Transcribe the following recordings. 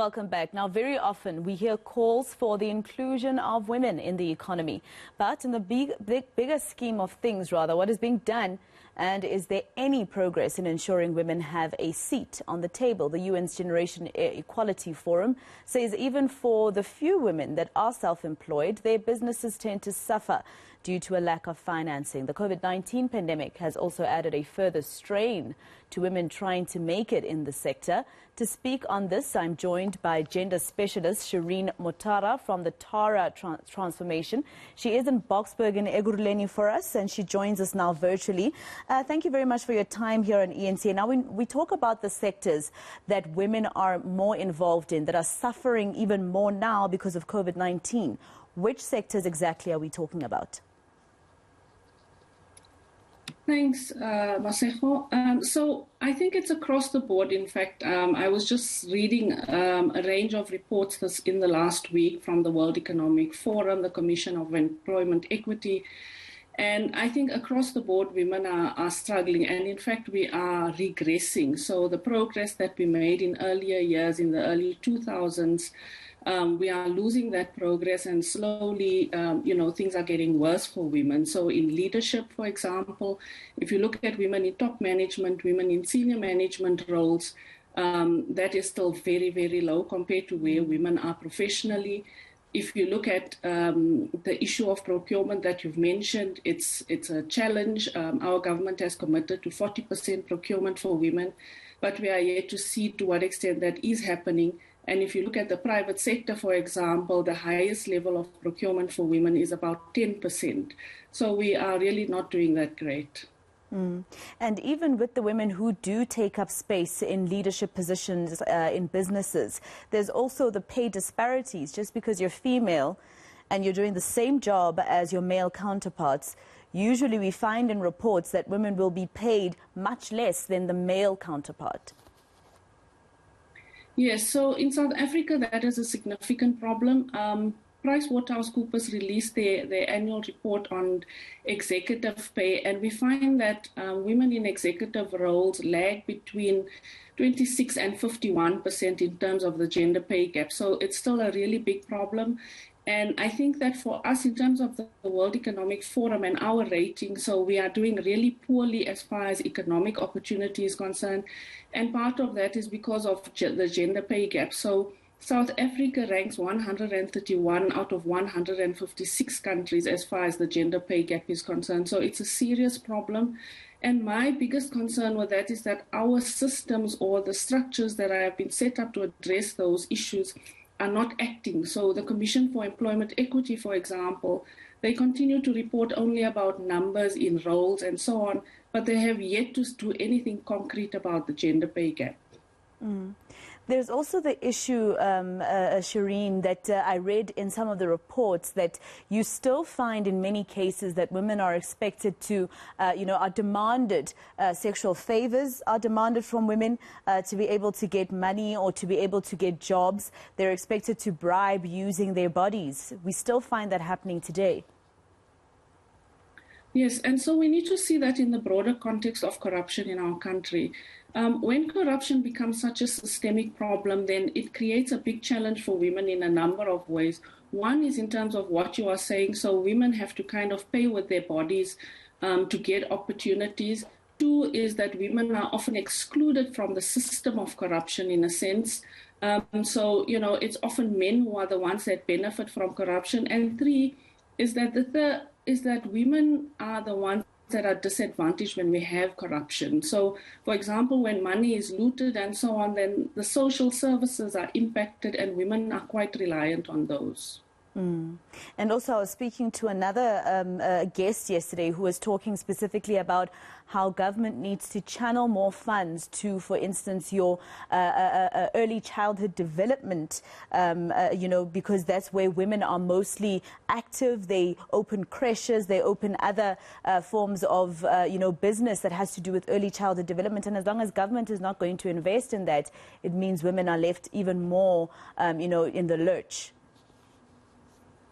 Welcome back. Now, very often we hear calls for the inclusion of women in the economy. But in the bigger scheme of things, rather, what is being done, and is there any progress in ensuring women have a seat on the table? The UN's Generation Equality Forum says even for the few women that are self-employed, their businesses tend to suffer due to a lack of financing. The COVID-19 pandemic has also added a further strain to women trying to make it in the sector. To speak on this, I'm joined by gender specialist Shireen Motara from the Tara Transformation. She is in Boksburg in Ekurhuleni for us, and she joins us now virtually. Thank you very much for your time here on ENC. Now, when we talk about the sectors that women are more involved in, that are suffering even more now because of COVID-19, which sectors exactly are we talking about? Thanks, Masego. So I think it's across the board. In fact, I was just reading a range of reports in the last week from the World Economic Forum, the Commission of Employment Equity. And I think across the board, women are struggling. And in fact, we are regressing. So the progress that we made in earlier years, in the early 2000s, we are losing that progress, and slowly, things are getting worse for women. So in leadership, for example, if you look at women in top management, women in senior management roles, that is still very, very low compared to where women are professionally. If you look at the issue of procurement that you've mentioned, it's a challenge. Our government has committed to 40% procurement for women, but we are yet to see to what extent that is happening. And if you look at the private sector, for example, the highest level of procurement for women is about 10%. So we are really not doing that great. And even with the women who do take up space in leadership positions in businesses, there's also the pay disparities. Just because you're female and you're doing the same job as your male counterparts, usually we find in reports that women will be paid much less than the male counterpart. Yes, so in South Africa, that is a significant problem. PricewaterhouseCoopers released their annual report on executive pay, and we find that women in executive roles lag between 26 and 51% in terms of the gender pay gap. So it's still a really big problem. And I think that for us, in terms of the World Economic Forum and our rating, so we are doing really poorly as far as economic opportunity is concerned. And part of that is because of the gender pay gap. So South Africa ranks 131 out of 156 countries as far as the gender pay gap is concerned. So it's a serious problem. And my biggest concern with that is that our systems, or the structures that have been set up to address those issues, are not acting. So the Commission for Employment Equity, for example, they continue to report only about numbers in roles and so on, but they have yet to do anything concrete about the gender pay gap. There's also the issue, Shireen, that I read in some of the reports that you still find in many cases that women are expected to, are demanded, sexual favors are demanded from women to be able to get money or to be able to get jobs. They're expected to bribe using their bodies. We still find that happening today. Yes, and so we need to see that in the broader context of corruption in our country. When corruption becomes such a systemic problem, then it creates a big challenge for women in a number of ways. One is in terms of what you are saying, so women have to kind of pay with their bodies to get opportunities. Two is that women are often excluded from the system of corruption in a sense. So, it's often men who are the ones that benefit from corruption. And three is that women are the ones that are disadvantaged when we have corruption. So, for example, when money is looted and so on, then the social services are impacted, and women are quite reliant on those. And also, I was speaking to another guest yesterday who was talking specifically about how government needs to channel more funds to, for instance, your early childhood development, because that's where women are mostly active. They open creches, they open other forms of, business that has to do with early childhood development. And as long as government is not going to invest in that, it means women are left even more, in the lurch.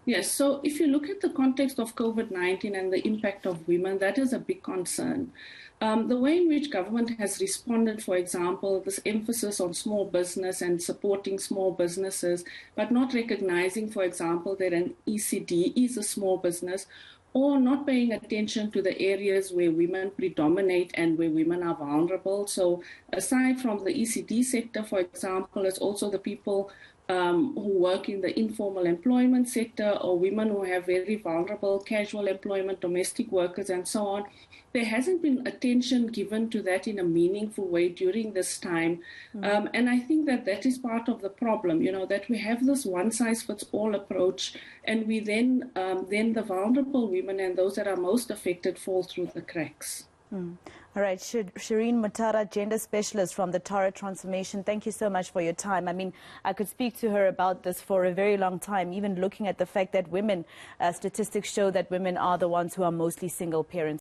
Yes, so if you look at the context of COVID-19 and the impact of women, that is a big concern. The way in which government has responded, for example, this emphasis on small business and supporting small businesses, but not recognizing, for example, that an ECD is a small business, or not paying attention to the areas where women predominate and where women are vulnerable. So aside from the ECD sector, for example, it's also the people who work in the informal employment sector, or women who have very vulnerable casual employment, domestic workers, and so on. There hasn't been attention given to that in a meaningful way during this time. And I think that that is part of the problem, that we have this one-size-fits-all approach, and we then the vulnerable women and those that are most affected fall through the cracks. All right, Shireen Motara, gender specialist from the Tara Transformation, thank you so much for your time. I mean, I could speak to her about this for a very long time, even looking at the fact that women, statistics show that women are the ones who are mostly single parents.